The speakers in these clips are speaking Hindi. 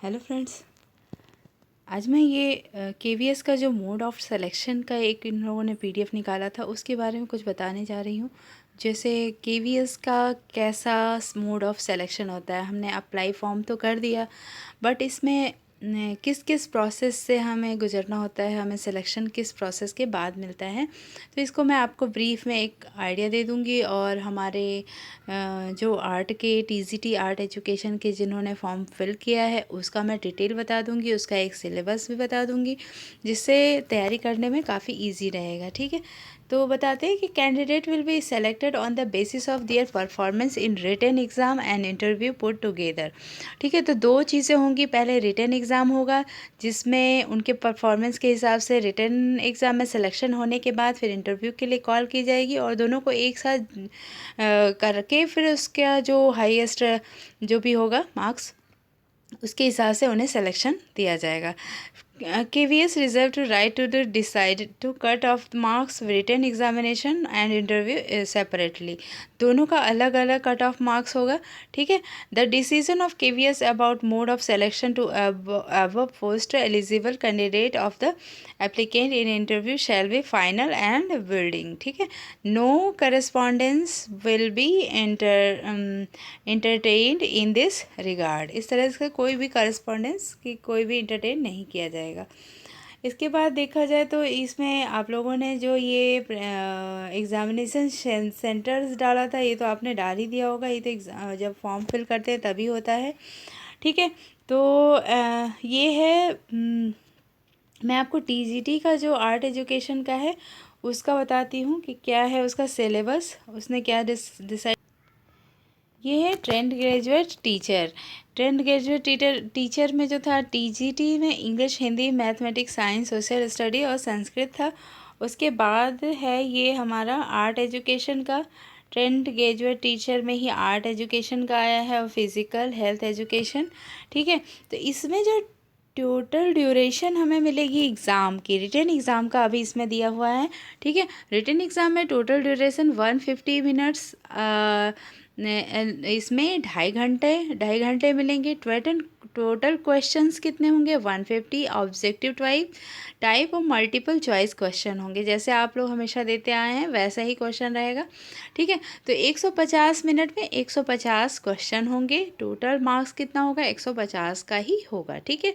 हेलो फ्रेंड्स, आज मैं ये केवीएस का जो मोड ऑफ सिलेक्शन का एक इन लोगों ने पीडीएफ निकाला था उसके बारे में कुछ बताने जा रही हूँ। जैसे केवीएस का कैसा मोड ऑफ सिलेक्शन होता है, हमने अप्लाई फॉर्म तो कर दिया, बट इसमें किस किस प्रोसेस से हमें गुजरना होता है, हमें सिलेक्शन किस प्रोसेस के बाद मिलता है। तो इसको मैं आपको ब्रीफ में एक आइडिया दे दूँगी और हमारे जो आर्ट के टीजीटी आर्ट एजुकेशन के जिन्होंने फॉर्म फिल किया है उसका मैं डिटेल बता दूँगी, उसका एक सिलेबस भी बता दूँगी, जिससे तैयारी करने में काफ़ी ईजी रहेगा। ठीक है, तो बताते हैं कि candidate will be selected on the basis of their performance in written exam and interview put together. ठीक है, तो दो चीज़ें होंगी, पहले रिटन एग्ज़ाम होगा जिसमें उनके परफॉर्मेंस के हिसाब से रिटन एग्ज़ाम में सिलेक्शन होने के बाद फिर इंटरव्यू के लिए कॉल की जाएगी और दोनों को एक साथ करके फिर उसका जो हाईएस्ट जो भी होगा मार्क्स उसके हिसाब से उन्हें सिलेक्शन दिया जाएगा। KVS reserved to right to decide to cut off marks written examination and interview separately। दोनों का अलग अलग कट ऑफ मार्क्स होगा। ठीक है, the decision of KVS about mode of selection to above post eligible candidate of the applicant in interview shall be final and binding। ठीक है, no correspondence will be entertained in this regard। इस तरह से कोई भी करस्पॉन्डेंस की कोई भी इंटरटेन नहीं किया जाएगा। इसके बाद देखा जाए तो इसमें आप लोगों ने जो ये एग्ज़ामिनेशन सेंटर्स डाला था ये तो आपने डाल ही दिया होगा, ये तो जब फॉर्म फिल करते हैं तभी होता है। ठीक है, तो ये है मैं आपको टीजीटी का जो आर्ट एजुकेशन का है उसका बताती हूँ कि क्या है उसका सिलेबस, उसने क्या डिसाइड। ये है trained graduate teacher. Trained graduate teacher में जो था टीजीटी में English, Hindi, mathematics, science, social study और संस्कृत था। उसके बाद है ये हमारा आर्ट एजुकेशन का। ट्रेंड ग्रेजुएट टीचर में ही आर्ट एजुकेशन का आया है और फिज़िकल हेल्थ एजुकेशन। ठीक है, तो इसमें जो टोटल ड्यूरेशन हमें मिलेगी एग्ज़ाम की, रिटन एग्ज़ाम का अभी इसमें दिया हुआ है। ठीक है, रिटन एग्ज़ाम में टोटल ड्यूरेशन 150 मिनट्स, इसमें ढाई घंटे मिलेंगे। टोटल क्वेश्चंस कितने होंगे 150, ऑब्जेक्टिव टाइप और मल्टीपल चॉइस क्वेश्चन होंगे, जैसे आप लोग हमेशा देते आए हैं वैसा ही क्वेश्चन रहेगा। ठीक है, तो 150 मिनट में 150 क्वेश्चन होंगे। टोटल मार्क्स कितना होगा 150 का ही होगा। ठीक है,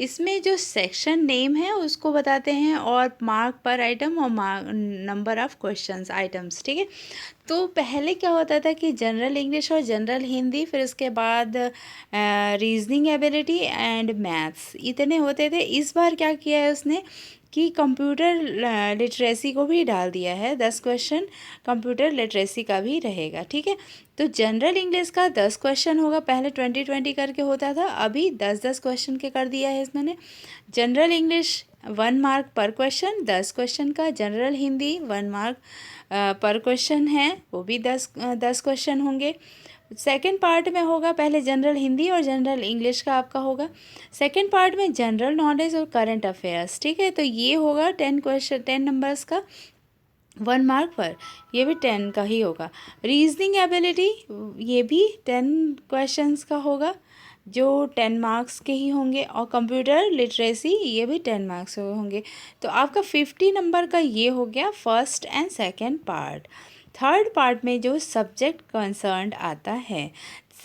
इसमें जो सेक्शन नेम है उसको बताते हैं और मार्क पर आइटम और नंबर ऑफ क्वेश्चंस आइटम्स। ठीक है, तो पहले क्या होता था कि जनरल इंग्लिश और जनरल हिंदी, फिर उसके बाद रीजनिंग एबिलिटी एंड मैथ्स, इतने होते थे। इस बार क्या किया है उसने कि कंप्यूटर लिटरेसी को भी डाल दिया है, 10 क्वेश्चन कंप्यूटर लिटरेसी का भी रहेगा। ठीक है, तो जनरल इंग्लिश का 10 क्वेश्चन होगा, पहले 20-20 करके होता था, अभी 10-10 क्वेश्चन के कर दिया है इन्होंने। जनरल इंग्लिश 1 मार्क पर क्वेश्चन, 10 क्वेश्चन का। जनरल हिंदी 1 मार्क पर क्वेश्चन है, वो भी 10 क्वेश्चन होंगे। सेकंड पार्ट में होगा, पहले जनरल हिंदी और जनरल इंग्लिश का आपका होगा। सेकंड पार्ट में जनरल नॉलेज और करंट अफेयर्स। ठीक है, तो ये होगा 10 नंबर्स का, 1 मार्क पर, ये भी 10 का ही होगा। रीजनिंग एबिलिटी ये भी 10 क्वेश्चंस का होगा, जो 10 मार्क्स के ही होंगे। और कंप्यूटर लिटरेसी ये भी 10 मार्क्स होंगे। तो आपका 50 नंबर का ये हो गया first and second part. Third part में जो सब्जेक्ट कंसर्न आता है,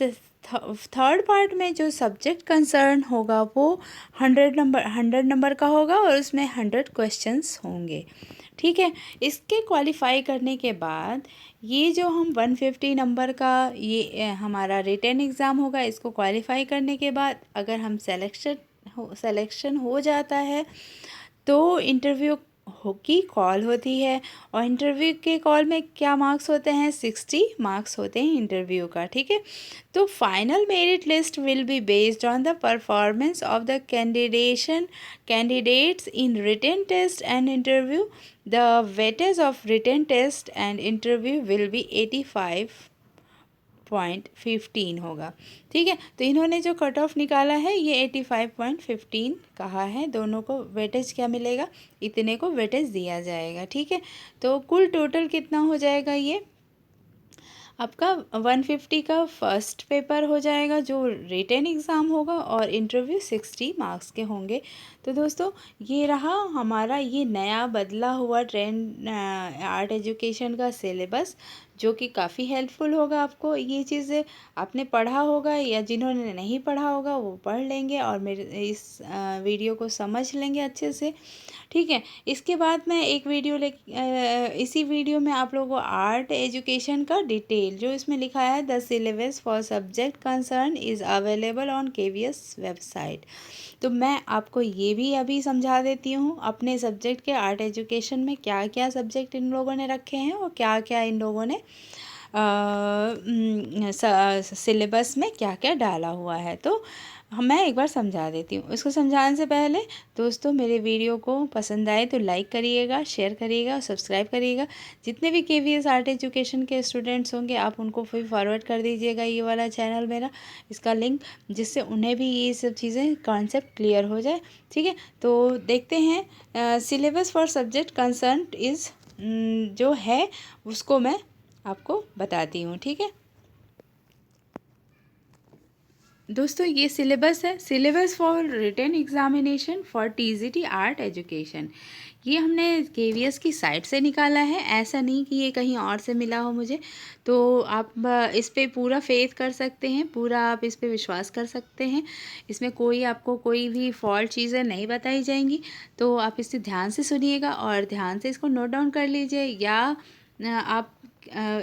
थर्ड पार्ट में जो सब्जेक्ट कंसर्न होगा वो 100 नंबर का होगा और उसमें 100 क्वेश्चंस होंगे। ठीक है, इसके क्वालिफाई करने के बाद ये जो हम 150 नंबर का ये हमारा रिटन एग्ज़ाम होगा, इसको क्वालिफाई करने के बाद अगर हम सिलेक्शन हो जाता है तो इंटरव्यू की कॉल होती है। और इंटरव्यू के कॉल में क्या मार्क्स होते हैं, 60 मार्क्स होते हैं इंटरव्यू का। ठीक है, तो final merit list will be based on the performance of the candidates in written test and interview. The weightage of written test and interview will be 85.15 होगा। ठीक है, तो इन्होंने जो कट ऑफ निकाला है ये 85.15 कहा है। दोनों को वेटेज क्या मिलेगा, इतने को वेटेज दिया जाएगा। ठीक है, तो कुल टोटल कितना हो जाएगा ये आपका 150 का फर्स्ट पेपर हो जाएगा जो रिटन एग्ज़ाम होगा, और इंटरव्यू 60 मार्क्स के होंगे। तो दोस्तों ये रहा हमारा ये नया बदला हुआ ट्रेंड आर्ट एजुकेशन का सिलेबस, जो कि काफ़ी हेल्पफुल होगा आपको। ये चीज़ें आपने पढ़ा होगा या जिन्होंने नहीं पढ़ा होगा वो पढ़ लेंगे और मेरे इस वीडियो को समझ लेंगे अच्छे से। ठीक है, इसके बाद मैं एक वीडियो इसी वीडियो में आप लोगों को आर्ट एजुकेशन का डिटेल जो इसमें लिखा है, the syllabus for subject concern is available on KVS website. तो मैं आपको ये भी अभी समझा देती हूँ अपने सब्जेक्ट के आर्ट एजुकेशन में क्या क्या सब्जेक्ट इन लोगों ने रखे हैं और क्या क्या इन लोगों ने सिलेबस में क्या क्या डाला हुआ है। तो मैं एक बार समझा देती हूँ। इसको समझाने से पहले दोस्तों मेरे वीडियो को पसंद आए तो लाइक करिएगा, शेयर करिएगा और सब्सक्राइब करिएगा। जितने भी केवीएस आर्ट एजुकेशन के स्टूडेंट्स होंगे आप उनको फिर फॉरवर्ड कर दीजिएगा ये वाला चैनल मेरा, इसका लिंक, जिससे उन्हें भी ये सब चीज़ें कॉन्सेप्ट क्लियर हो जाए। ठीक है, तो देखते हैं syllabus for subject concern is जो है उसको मैं आपको बताती हूँ। ठीक है दोस्तों, ये सिलेबस है, syllabus for written examination for TGT art education. ये हमने केवीएस की साइट से निकाला है, ऐसा नहीं कि ये कहीं और से मिला हो मुझे। तो आप इस पे पूरा फेथ कर सकते हैं, पूरा आप इस पे विश्वास कर सकते हैं। इसमें कोई आपको कोई भी फॉल्ट चीज़ें नहीं बताई जाएंगी। तो आप इसे ध्यान से सुनिएगा और ध्यान से इसको नोट डाउन कर लीजिए, या आप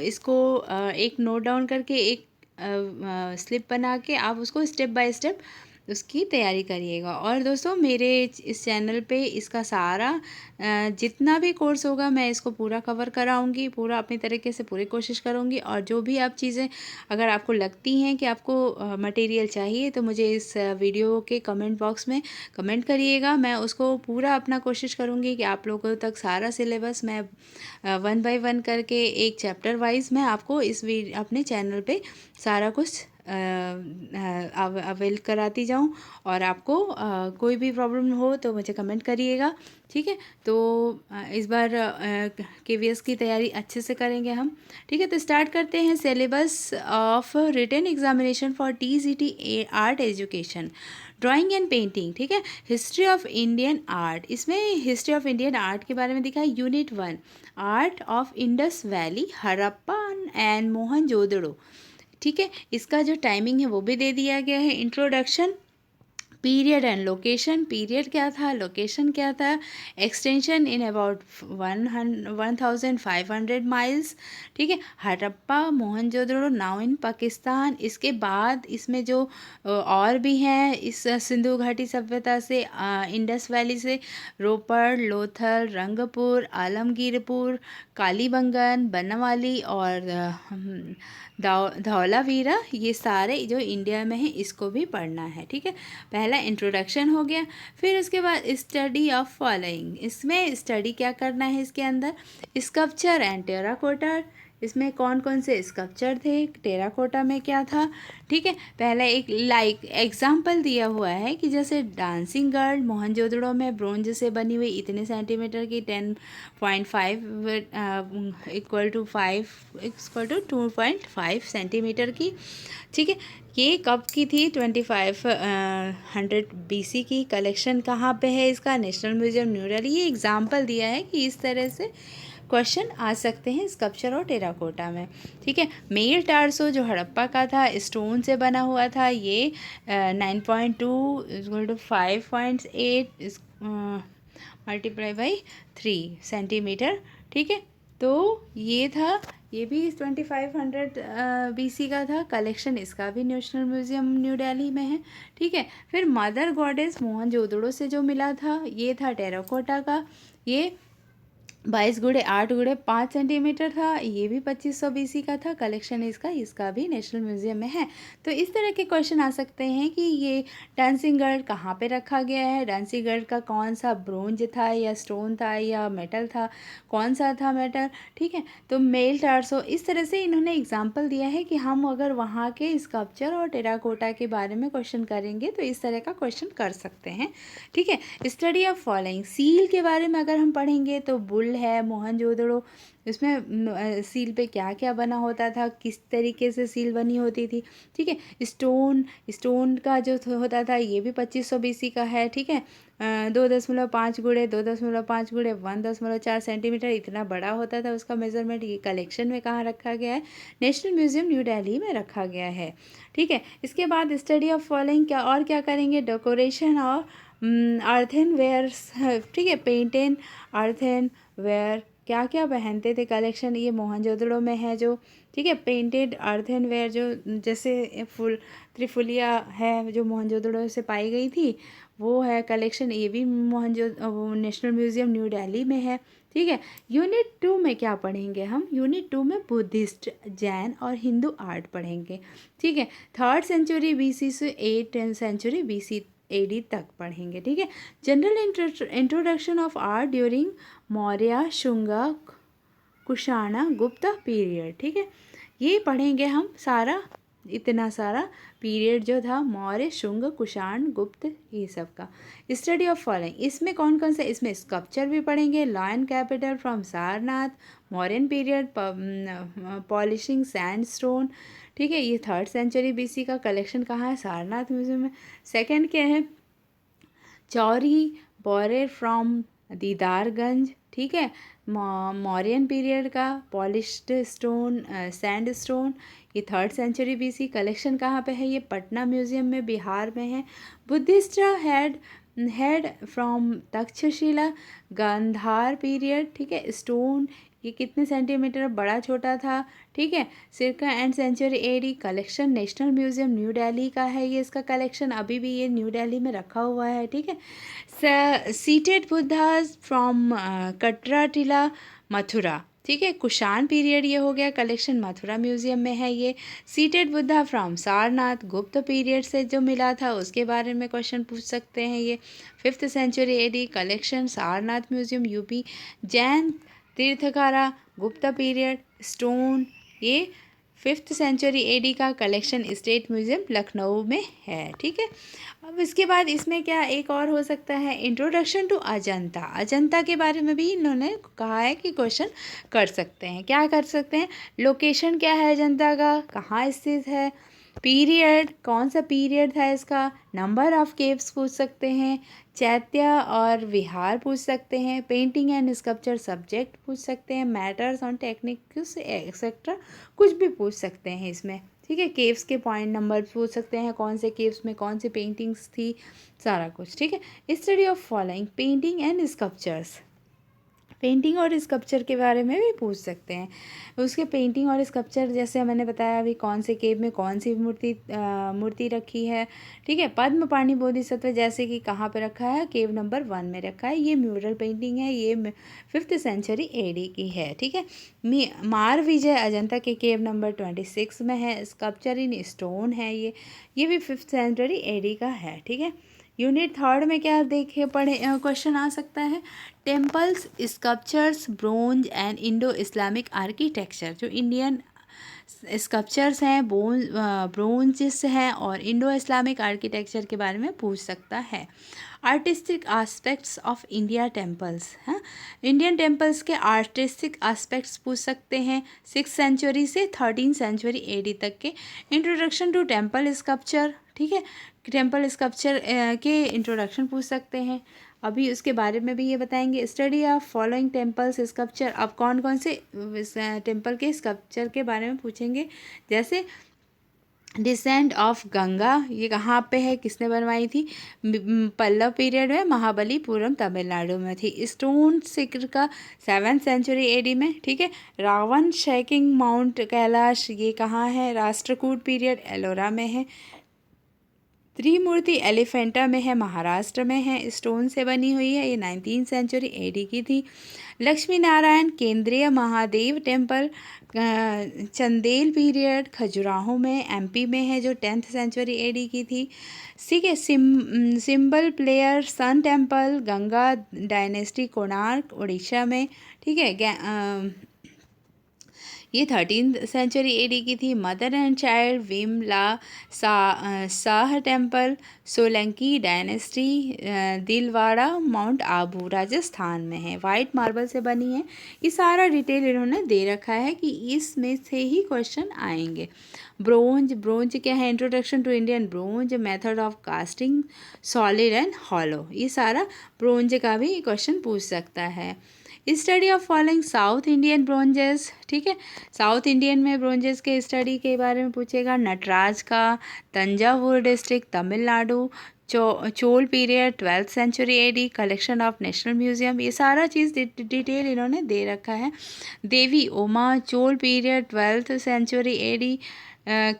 इसको एक नोट डाउन करके एक स्लिप बना के आप उसको स्टेप बाय स्टेप उसकी तैयारी करिएगा। और दोस्तों मेरे इस चैनल पे इसका सारा जितना भी कोर्स होगा मैं इसको पूरा कवर कराऊंगी, पूरा अपनी तरीके से पूरी कोशिश करूंगी। और जो भी आप चीज़ें अगर आपको लगती हैं कि आपको मटेरियल चाहिए तो मुझे इस वीडियो के कमेंट बॉक्स में कमेंट करिएगा। मैं उसको पूरा अपना कोशिश करूंगी कि आप लोगों तक सारा सिलेबस मैं 1 बाय 1 करके एक चैप्टर वाइज मैं आपको इस अपने चैनल पे सारा कुछ अवेल कराती जाऊं। और आपको कोई भी प्रॉब्लम हो तो मुझे कमेंट करिएगा। ठीक है, तो इस बार केवीएस की तैयारी अच्छे से करेंगे हम। ठीक है, तो स्टार्ट करते हैं syllabus of written examination for TGT art education, drawing and painting. ठीक है, हिस्ट्री ऑफ इंडियन आर्ट, इसमें हिस्ट्री ऑफ इंडियन आर्ट के बारे में दिखा है। Unit 1 art of Indus valley, Harappa and Mohenjodaro. ठीक है, इसका जो टाइमिंग है वो भी दे दिया गया है। Introduction, period and location, period क्या था, लोकेशन क्या था, एक्सटेंशन इन अबाउट 1500 माइल्स। ठीक है, हड़प्पा मोहनजोदड़ो नाउ इन पाकिस्तान। इसके बाद इसमें जो और भी हैं इस सिंधु घाटी सभ्यता से, इंडस वैली से रोपड़, लोथल, रंगपुर, आलमगीरपुर, कालीबंगन, बनवाली और धौलावीरा, ये सारे जो इंडिया में हैं इसको भी पढ़ना है। ठीक है, पहला इंट्रोडक्शन हो गया। फिर उसके बाद स्टडी ऑफ फॉलोइंग, इसमें स्टडी क्या करना है, इसके अंदर स्कल्पचर एंड टेराकोटा, इसमें कौन कौन से स्कल्पचर थे, टेराकोटा में क्या था। ठीक है, पहला एक एग्जाम्पल दिया हुआ है कि जैसे डांसिंग गर्ल मोहनजोदड़ो में ब्रोंज से बनी हुई इतने सेंटीमीटर की 10.5 इक्वल टू 2.5 सेंटीमीटर की। ठीक है, ये कब की थी, 2500 BC की। कलेक्शन कहाँ पे है इसका, नेशनल म्यूजियम न्यू दिल्ली। ये एग्जाम्पल दिया है कि इस तरह से क्वेश्चन आ सकते हैं स्कल्पचर और टेराकोटा में। ठीक है, मेल टार्सो जो हड़प्पा का था स्टोन से बना हुआ था, ये 9.2 equal to 5.8 multiply by 3 centimetre. ठीक है, तो ये था, ये भी 2500 BC का था। कलेक्शन इसका भी नेशनल म्यूजियम न्यू दिल्ली में है। ठीक है, फिर मदर गॉडेस मोहनजोदड़ो से जो मिला था ये था टेराकोटा का, ये 22x8x5 सेंटीमीटर था। ये भी 2500 BC का था। कलेक्शन इसका भी नेशनल म्यूजियम में है। तो इस तरह के क्वेश्चन आ सकते हैं कि ये डांसिंग गर्ल कहाँ पे रखा गया है, डांसिंग गर्ल का कौन सा ब्रोंज था या स्टोन था या मेटल था, कौन सा था मेटल। ठीक है, तो मेल टार्सो, इस तरह से इन्होंने एग्जाम्पल दिया है कि हम अगर वहाँ के स्कल्पचर और टेराकोटा के बारे में क्वेश्चन करेंगे तो इस तरह का क्वेश्चन कर सकते हैं। ठीक है, स्टडी ऑफ फॉलोइंग, सील के बारे में अगर हम पढ़ेंगे तो बुल है मोहनजोदड़ो, उसमें सील पे क्या क्या बना होता था, किस तरीके से सील बनी होती थी, ठीक है। स्टोन का जो होता था ये भी 2500 BC का है, ठीक है। 2.5 × 2.5 × 1.4 सेंटीमीटर इतना बड़ा होता था उसका मेज़रमेंट। ये कलेक्शन में कहाँ रखा गया है, नेशनल म्यूज़ियम न्यू दिल्ली में रखा गया है, ठीक है। इसके बाद स्टडी ऑफ फॉलोइंग क्या करेंगे, डेकोरेशन और अर्थन वेयर्स, ठीक है, पेंटेन अर्थन वेयर क्या क्या पहनते थे, कलेक्शन ये मोहनजोदड़ो में है जो, ठीक है। पेंटेड अर्थन वेयर जो जैसे त्रिफुलिया है जो मोहनजोदड़ो से पाई गई थी वो है कलेक्शन, ये भी नेशनल म्यूज़ियम न्यू दिल्ली में है, ठीक है। यूनिट 2 में क्या पढ़ेंगे हम, यूनिट 2 में बुद्धिस्ट, जैन और हिंदू आर्ट पढ़ेंगे, ठीक है। 3rd सेंचुरी BC से 8th सेंचुरी BC AD तक पढ़ेंगे, ठीक है। General introduction of art during Maurya, Shunga, Kushan, Gupta period, ठीक है। ये पढ़ेंगे हम सारा, इतना सारा पीरियड जो था मौर्य, शुंग, कुषाण, गुप्त, ये सब का। स्टडी ऑफ फॉलोइंग, इसमें कौन कौन से, इसमें स्कल्पचर भी पढ़ेंगे, lion capital from Sarnath, Mauryan period, polishing sandstone, ठीक है। ये 3rd सेंचुरी BC का कलेक्शन कहाँ है, सारनाथ म्यूजियम में। सेकंड क्या है, चौरी बोरे फ्रॉम दीदारगंज, ठीक है। मौर्यन पीरियड का पॉलिश्ड स्टोन, सैंड स्टोन, ये 3rd सेंचुरी BC कलेक्शन कहाँ पे है, ये पटना म्यूजियम में बिहार में है। Buddhist head from Taxila, Gandhara period, ठीक है। स्टोन ये कितने सेंटीमीटर बड़ा छोटा था, ठीक है। Circa and century AD collection national museum new Delhi का है, ये इसका कलेक्शन अभी भी ये न्यू दिल्ली में रखा हुआ है, ठीक है। Seated Buddhas from Katra टिला, Mathura, ठीक है। कुषाण पीरियड ये हो गया, कलेक्शन मथुरा म्यूजियम में है ये। सीटेड बुद्धा फ्रॉम सारनाथ, गुप्त पीरियड से जो मिला था उसके बारे में क्वेश्चन पूछ सकते हैं ये। 5th century AD collection Sarnath museum UP। Jain Tirthankara, Gupta period, stone, ये 5th सेंचुरी AD का कलेक्शन स्टेट म्यूजियम लखनऊ में है, ठीक है। अब इसके बाद इसमें क्या एक और हो सकता है, इंट्रोडक्शन टू अजंता, अजंता के बारे में भी इन्होंने कहा है कि क्वेश्चन कर सकते हैं। क्या कर सकते हैं, लोकेशन क्या है अजंता का, कहाँ स्थित है, पीरियड कौन सा पीरियड था इसका, नंबर ऑफ केव्स पूछ सकते हैं, चैत्य और विहार पूछ सकते हैं, पेंटिंग एंड स्कल्पचर सब्जेक्ट पूछ सकते हैं, मैटर्स ऑन टेक्निक्स एक्सेट्रा कुछ भी पूछ सकते हैं इसमें, ठीक है। केव्स के पॉइंट नंबर पूछ सकते हैं, कौन से केव्स में कौन सी पेंटिंग्स थी, सारा कुछ, ठीक है। Study of following, painting and sculptures, painting और स्कल्पचर के बारे में भी पूछ सकते हैं। उसके पेंटिंग और स्कल्पचर जैसे मैंने बताया अभी कौन से केव में कौन सी मूर्ति रखी है, ठीक है। पद्म पाणी बोधिसत्व जैसे कि कहाँ पे रखा है, केव नंबर 1 में रखा है, ये म्यूरल पेंटिंग है, ये 5th सेंचुरी AD की है, ठीक है। मार विजय अजंता के केव नंबर 26 में है, स्कल्पचर इन स्टोन है ये भी 5th सेंचुरी AD का है, ठीक है। यूनिट 3rd में क्या देखे पढ़े क्वेश्चन आ सकता है, temples, sculptures, bronze and Indo Islamic architecture, जो इंडियन स्कल्पचर्स हैं, ब्रोंजेस हैं और इंडो इस्लामिक आर्किटेक्चर के बारे में पूछ सकता है। Artistic aspects of India temples, हाँ, इंडियन टेम्पल्स के आर्टिस्टिक एस्पेक्ट्स पूछ सकते हैं 6th सेंचुरी से 13th सेंचुरी AD तक के। इंट्रोडक्शन टू टेम्पल स्कल्पचर, ठीक है, टेम्पल स्कल्पचर के इंट्रोडक्शन पूछ सकते हैं, अभी उसके बारे में भी ये बताएंगे। Study of following temples sculpture, अब कौन कौन से टेम्पल के स्कल्पचर के बारे में पूछेंगे, जैसे डिसेंट ऑफ गंगा, ये कहाँ पे है, किसने बनवाई थी, पल्लव पीरियड में, महाबलीपुरम तमिलनाडु में थी। स्टोन सिक्र का 7th सेंचुरी AD में, ठीक है। रावण शेकिंग माउंट कैलाश, ये कहाँ है, राष्ट्रकूट पीरियड एलोरा में है। त्रिमूर्ति एलिफेंटा में है, महाराष्ट्र में है, स्टोन से बनी हुई है, ये 19th सेंचुरी AD की थी। लक्ष्मी नारायण केंद्रीय महादेव टेम्पल चंदेल पीरियड खजुराहो में MP में है, जो 10th सेंचुरी AD की थी। ठीक है। Cymbal player sun temple Ganga dynasty Konark Orissa में, ठीक है। ये 13th सेंचुरी एडी की थी। Mother and child Vimala Shah temple Solanki dynasty Dilwara Mount Abu Rajasthan में है, वाइट मार्बल से बनी है। ये सारा डिटेल इन्होंने दे रखा है कि इसमें से ही क्वेश्चन आएंगे। ब्रोंज क्या है? Introduction to Indian bronze, method of casting, solid and hollow. ये सारा ब्रोंज का भी क्वेश्चन पूछ सकता है। Study of following south Indian bronzes, ठीक है, साउथ इंडियन में ब्रोंजेस के स्टडी के बारे में पूछेगा। नटराज का, Thanjavur district Tamil Nadu, Chola period 12th century AD, collection of national museum. ये सारा चीज़ डिटेल इन्होंने दे रखा है। Devi Uma, Chola period 12th century AD,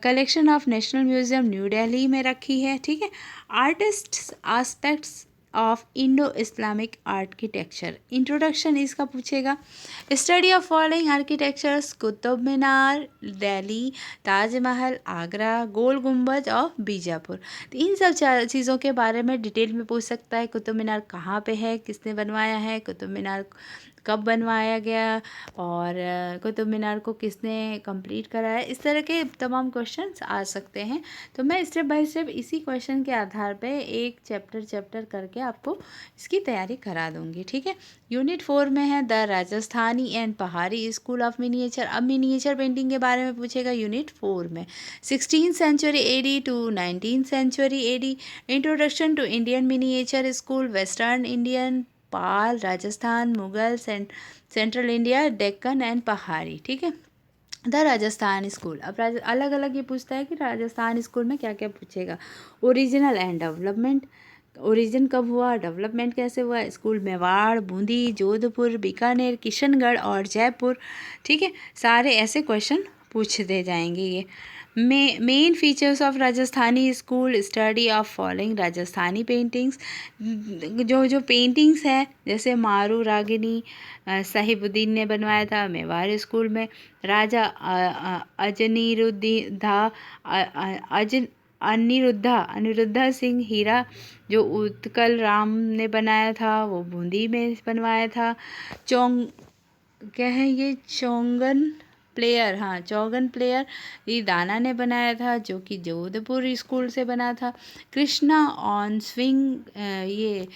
collection of national museum new Delhi में रखी है, ठीक है। Artist aspects of Indo Islamic architecture, introduction इसका पूछेगा। Study of following architectures, Qutub Minar Delhi, Taj Mahal Agra, Gol Gumbaz of Bijapur. तो इन सब चीज़ों के बारे में डिटेल में पूछ सकता है। कुतुब मीनार कहाँ पे है, किसने बनवाया है, कुतुब मीनार कब बनवाया गया, और कुतुब मीनार को किसने कंप्लीट कराया, इस तरह के तमाम क्वेश्चंस आ सकते हैं। तो मैं स्टेप बाय स्टेप इसी क्वेश्चन के आधार पे एक चैप्टर करके आपको इसकी तैयारी करा दूंगी, ठीक है। यूनिट 4 में है the Rajasthani and Pahari school of miniature. अब मिनिएचर पेंटिंग के बारे में पूछेगा यूनिट 4 में। 16th century AD to 19th century AD, introduction to Indian miniature school, western Indian, Pal, Rajasthan, Mughal, central India, Deccan and Pahari, ठीक है। द राजस्थान स्कूल, अब अलग अलग ये पूछता है कि राजस्थान स्कूल में क्या क्या पूछेगा। ओरिजिनल एंड डेवलपमेंट, ओरिजिन कब हुआ, डेवलपमेंट कैसे हुआ, स्कूल मेवाड़, बूंदी, जोधपुर, बीकानेर, किशनगढ़ और जयपुर, ठीक है। सारे ऐसे क्वेश्चन पूछते जाएंगे ये। Main features of Rajasthani school, study of following Rajasthani paintings, जो पेंटिंग्स है जैसे मारू रागिनी साहिबुद्दीन ने बनवाया था मेवाड़ स्कूल में। राजा अनिरुद्धा सिंह हीरा जो उत्कल राम ने बनाया था वो बूंदी में बनवाया था। क्या है ये, चौगन प्लेयर, हाँ चौगन प्लेयर ये दाना ने बनाया था जो कि जोधपुर स्कूल से बना था। कृष्णा ऑन स्विंग ये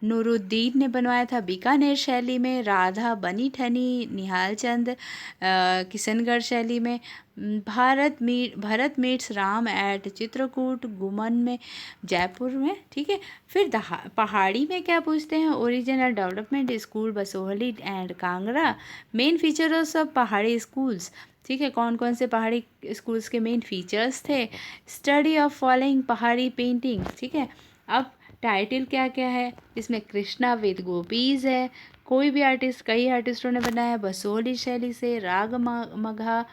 नूरुद्दीन ने बनवाया था बीकानेर शैली में। राधा बनी ठनी निहाल चंद किशनगढ़ शैली में। भरत मीट्स राम एट चित्रकूट गुमन में जयपुर में, ठीक है। फिर पहाड़ी में क्या पूछते हैं, original development school Basohli and Kangra, main features of पहाड़ी स्कूल्स, ठीक है, कौन कौन से पहाड़ी स्कूल्स के मेन फीचर्स थे। स्टडी ऑफ फॉलोइंग पहाड़ी पेंटिंग, ठीक है। अब टाइटल क्या क्या है इसमें, कृष्णा विद गोपीज है, कोई भी आर्टिस्ट, कई आर्टिस्टों ने बनाया है, बसोहली शैली से, राग मघा,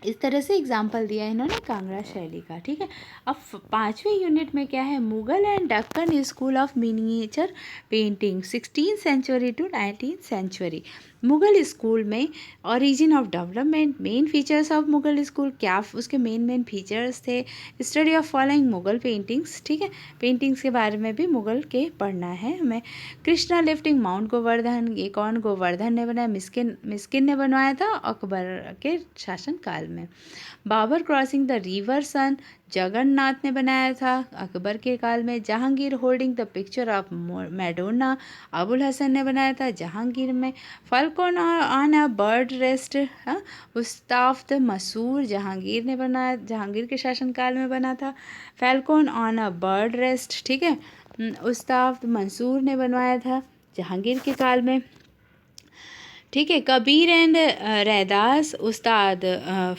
इस तरह से एग्जाम्पल दिया है इन्होंने कांगड़ा शैली का, ठीक है। अब 5वीं यूनिट में क्या है, Mughal and Deccan school of miniature painting 16th century to 19th century. Mughal school में origin of development, main features of Mughal school, क्या उसके मेन फीचर्स थे। Study of following Mughal paintings, ठीक है, पेंटिंग्स के बारे में भी मुगल के पढ़ना है हमें। कृष्णा लिफ्टिंग माउंट गोवर्धन, ये कौन गोवर्धन ने बनाया, मिस्किन ने बनवाया था अकबर के शासनकाल में। Babur crossing the river Son, Jagannath ने बनाया था अकबर के काल में। Jahangir holding the picture of Madonna, Abul Hasan ने बनाया था जहांगीर में। Falcon on a bird rest, Ustad Mansur Jahangir ने बनाया, जहांगीर के शासनकाल में बना था। Falcon on a bird rest, ठीक है, उस्ताफ्त मंसूर ने बनवाया था जहांगीर के काल में, ठीक है। कबीर एंड रैदास, उस्ताद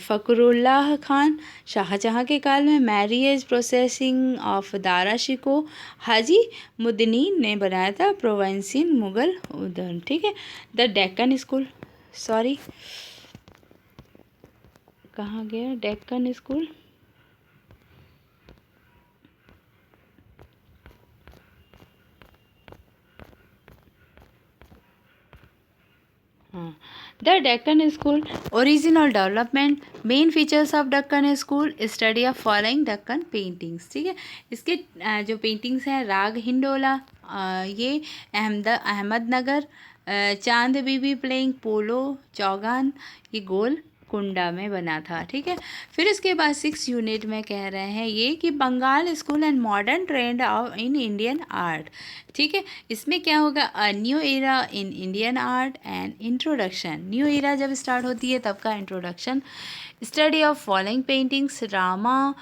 फ़खरुल्लाह खान शाहजहाँ के काल में। मैरिएज प्रोसेसिंग ऑफ दारा शिको, हाजी मुदनीन ने बनाया था प्रोवेंसियन मुगल उदन, ठीक है। द डेक्कन स्कूल, सॉरी कहाँ गया Deccan school, the Deccan school, original development, main features of Deccan school, study of following Deccan paintings, ठीक है। इसके जो पेंटिंग्स हैं, राग हिंडोला ये अहमदनगर चांद बीबी प्लेइंग पोलो चौगान, ये गोल कुंडा में बना था। ठीक है, फिर इसके बाद 6 यूनिट में कह रहे हैं ये कि Bengal school and modern trend in Indian art. ठीक है, इसमें क्या होगा, a new era in Indian art and introduction. New era जब स्टार्ट होती है तब का introduction. Study of following paintings, Rama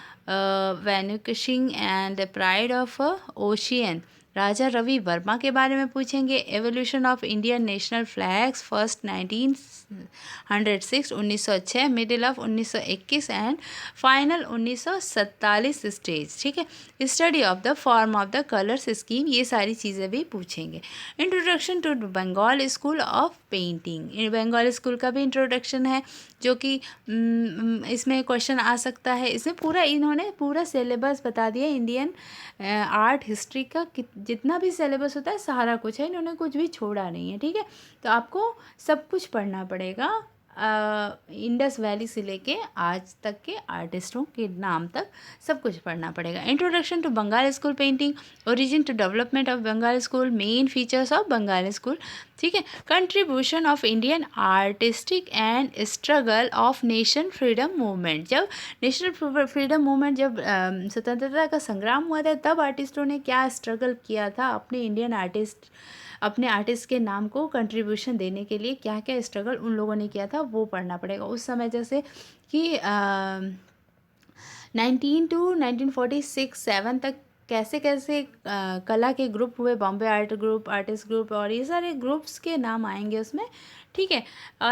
vanishing and pride of ocean, Raja Ravi Varma के बारे में पूछेंगे। Evolution of Indian national flags, first 1906 1906, middle of 1921 and final 1947 stage. ठीक है, study of the form of the colours scheme, ये सारी चीज़ें भी पूछेंगे। Introduction to Bengal school of painting, Bengal school का भी इंट्रोडक्शन है जो कि इसमें क्वेश्चन आ सकता है। इसमें पूरा इन्होंने पूरा सिलेबस बता दिया इंडियन आर्ट हिस्ट्री का, जितना भी सिलेबस होता है सारा कुछ है, इन्होंने कुछ भी छोड़ा नहीं है। ठीक है, तो आपको सब कुछ पढ़ना पड़ेगा, इंडस वैली से लेके आज तक के आर्टिस्टों के नाम तक सब कुछ पढ़ना पड़ेगा। Introduction to Bengal school painting, origin to development of Bengal school, main features of Bengal school. ठीक है, contribution of Indian artistic and struggle of nation freedom movement, जब नेशनल फ्रीडम मूवमेंट, जब स्वतंत्रता का संग्राम हुआ था तब आर्टिस्टों ने क्या स्ट्रगल किया था, अपने इंडियन आर्टिस्ट, अपने आर्टिस्ट के नाम को कंट्रीब्यूशन देने के लिए क्या क्या स्ट्रगल उन लोगों ने किया था वो पढ़ना पड़ेगा। उस समय जैसे कि 19 to 1946-7 तक कैसे कैसे कला के ग्रुप हुए, Bombay art group, artist group, और ये सारे ग्रुप्स के नाम आएंगे उसमें। ठीक है,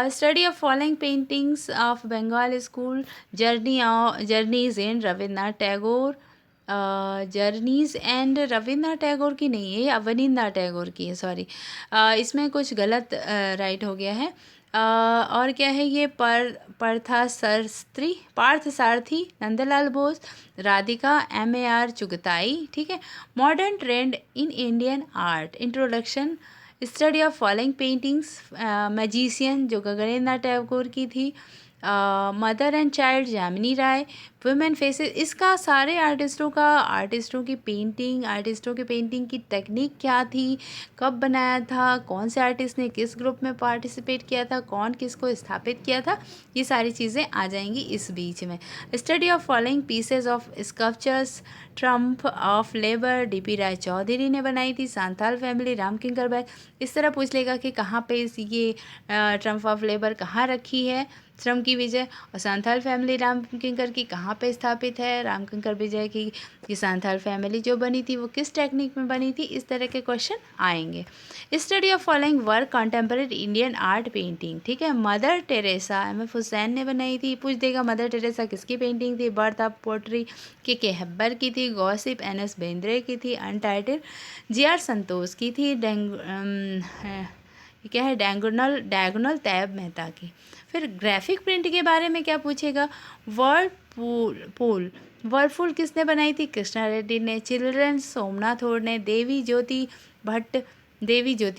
study of following paintings of Bengal school, journeys in Rabindranath Tagore, journeys and Rabindranath Tagore की नहीं है, ये अवनींद्रनाथ टैगोर की है, सॉरी, इसमें कुछ गलत राइट हो गया है। और क्या है ये, पार्थ सारथी, नंदलाल बोस, राधिका MAR चुगताई। ठीक है, modern trend in Indian art, introduction, study of following paintings, magician जो गगनेंद्र नाथ टैगोर की थी, mother and child Jamini Roy, women faces, इसका सारे आर्टिस्टों की पेंटिंग की टेक्निक क्या थी, कब बनाया था, कौन से आर्टिस्ट ने किस ग्रुप में पार्टिसिपेट किया था, कौन किसको स्थापित किया था, ये सारी चीज़ें आ जाएंगी इस बीच में। Study of following pieces of sculptures, Trump of labour, DP राय चौधरी ने बनाई थी, सांथाल फैमिली, राम किंकर बैग। इस तरह पूछ लेगा कि कहाँ पे ये ट्रम्प ऑफ लेबर कहाँ रखी है, श्रम की विजय, और सांथाल फैमिली राम किंकर की कहाँ पे स्थापित है, राम किंकर विजय की, ये सांथाल फैमिली जो बनी थी वो किस टेक्निक में बनी थी, इस तरह के क्वेश्चन आएंगे। Study of following work contemporary Indian art painting. ठीक है, मदर टेरेसा MF हुसैन ने बनाई थी, पूछ देगा मदर टेरेसा किसकी पेंटिंग थी, बर्थ ऑफ पोट्री के हेब्बर की थी, गॉसिप NS बेंद्रे की थी, अनटाइटल JR संतोष की थी, क्या है, डायगोनल तैयब मेहता की। फिर ग्राफिक प्रिंट के बारे में क्या पूछेगा, वर्लपूल किसने बनाई थी, कृष्णा रेड्डी ने, चिल्ड्रन सोमनाथ होड ने, देवी ज्योति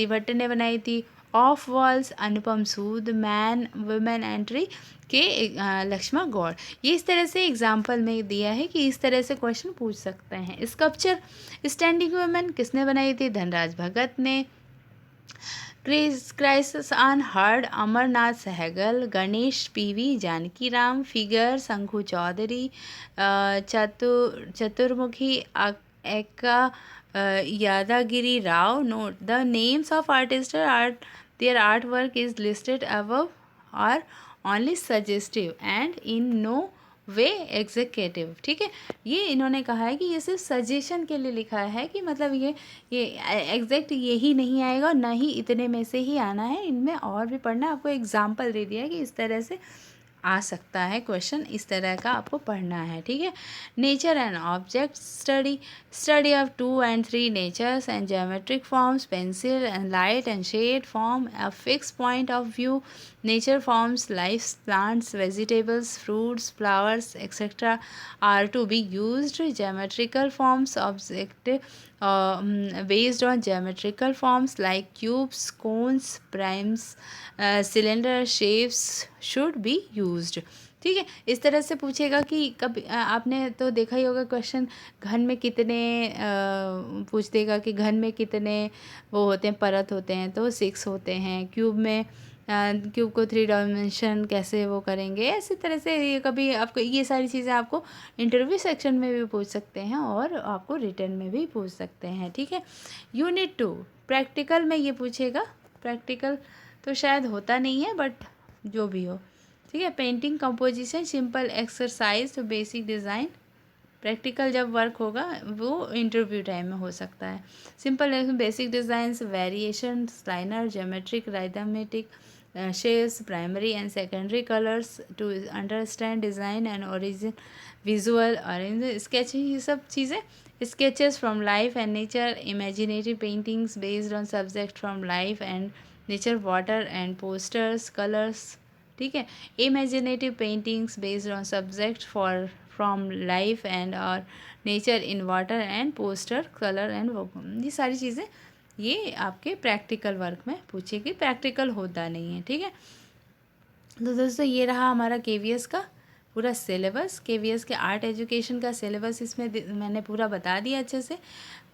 भट्ट ने बनाई थी, of walls Anupam Sood, man women entry के लक्ष्मण गौड़। ये इस तरह से एग्जाम्पल में दिया है कि इस तरह से क्वेश्चन पूछ सकते हैं। स्कल्पचर स्टैंडिंग वुमेन किसने बनाई थी, धनराज भगत ने, crisis on herd Amarnath Sehgal, Ganesh PV Janakiram, figure Shankhu Chaudhary, Chaturmukhi Ekka Yadagiri Rao. Note the names of artist art their art work is listed above are only suggestive and in no way executive. ठीक है, ये इन्होंने कहा है कि ये सिर्फ सजेशन के लिए लिखा है कि मतलब ये एग्जैक्ट यही नहीं आएगा और ना ही इतने में से ही आना है, इनमें और भी पढ़ना है। आपको एग्जाम्पल दे दिया है कि इस तरह से आ सकता है क्वेश्चन, इस तरह का आपको पढ़ना है। ठीक है, nature and object study of 2 and 3 natures and geometric forms, pencil and light and shade form a fix point of view, nature forms, life, plants, vegetables, fruits, flowers, etc. are to be used. Geometrical forms, object based on geometrical forms like cubes, cones, primes, cylinder shapes should be used. ठीक है। इस तरह से पूछेगा कि कभी आपने तो देखा ही होगा क्वेश्चन, घन में कितने पूछ देगा कि घन में कितने वो होते हैं, परत होते हैं, तो 6 होते हैं। क्यूब में क्यूब को 3 डायमेंशन कैसे वो करेंगे, इसी तरह से ये कभी आपको ये सारी चीज़ें आपको इंटरव्यू सेक्शन में भी पूछ सकते हैं और आपको रिटर्न में भी पूछ सकते हैं। ठीक है। यूनिट 2 प्रैक्टिकल में ये पूछेगा, प्रैक्टिकल तो शायद होता नहीं है बट जो भी हो, ठीक है। पेंटिंग कंपोजिशन सिंपल एक्सरसाइज तो बेसिक डिज़ाइन। प्रैक्टिकल जब वर्क होगा वो इंटरव्यू टाइम में हो सकता है। Simple basic designs, variations, liner, geometric, rhythmic shapes, primary and secondary colours to understand design and origin, visual orange sketching, ये सब चीज़ें। Sketches from life and nature, imaginative paintings based on subject from life and nature, water and posters, colours. ठीक है। Imaginative paintings based on subject for from life and और nature in water and poster, colour and वो, ये सारी चीज़ें ये आपके प्रैक्टिकल वर्क में पूछेगी। प्रैक्टिकल होता नहीं है। ठीक है। तो दोस्तों ये रहा हमारा KVS का पूरा सिलेबस। KVS के आर्ट एजुकेशन का सिलेबस इसमें मैंने पूरा बता दिया अच्छे से,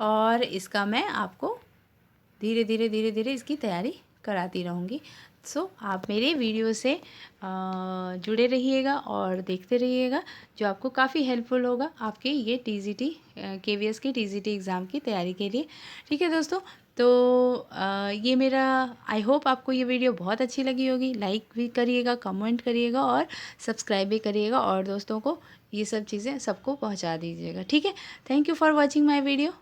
और इसका मैं आपको धीरे धीरे इसकी तैयारी कराती रहूँगी। सो आप मेरे वीडियो से जुड़े रहिएगा और देखते रहिएगा, जो आपको काफ़ी हेल्पफुल होगा आपके ये TGT KVS के TGT एग्ज़ाम की तैयारी के लिए। ठीक है दोस्तों। तो ये मेरा, आई होप आपको ये वीडियो बहुत अच्छी लगी होगी। लाइक भी करिएगा, कमेंट करिएगा और सब्सक्राइब भी करिएगा, और दोस्तों को ये सब चीज़ें सबको पहुंचा दीजिएगा। ठीक है। Thank you for watching my video.